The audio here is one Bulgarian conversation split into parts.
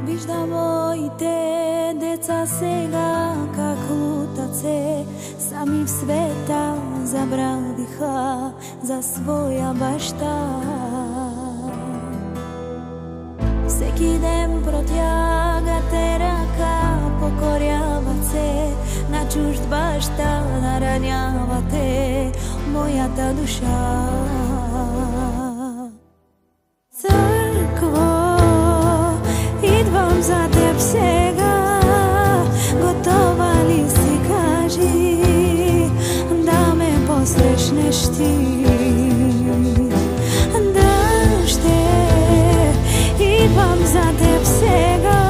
Вижда моите деца сега как лутаце, сами в света забравиха за своја башта. Всеки ден протягате рака, покорявате на чужд башта, наранявате мојата душа. Идвам за теб сега, готова ли си, кажи, да ме посрещнеш ти? Да, ще идвам за теб сега,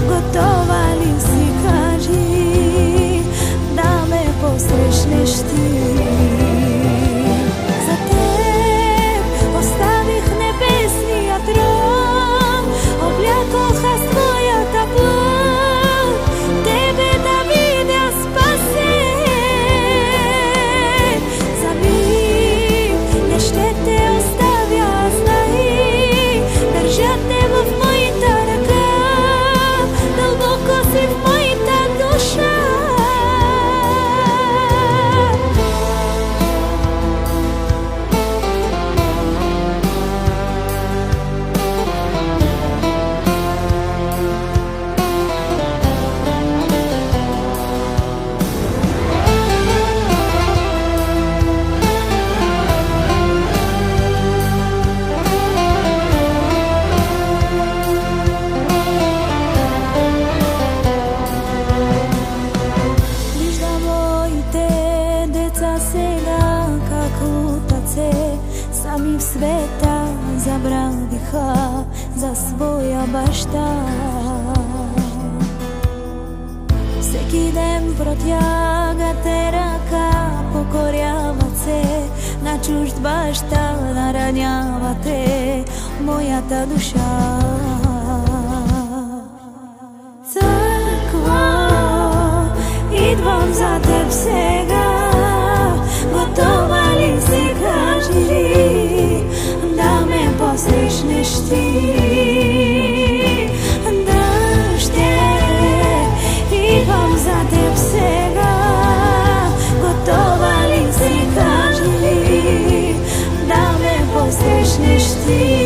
готова ли си, кажи, да ме посрещнеш ти? За теб оставих небесния трон, облякох аз твојата плът, тебе да видя спасен. За миг не ще те оставя, знай, држа те в мојата ръка, дълбоко си в мојата душа. Сами в света забравиха за своја башта. Всеки ден протягате рака, покорявате на чужд башта, наранявате мојата душа. Црква, идвам за теб сега, готова ли си, кажи, да ме посрещнеш ти? Да, ще идвам за теб сега, готова ли си, кажи, да ме посрещнеш ти?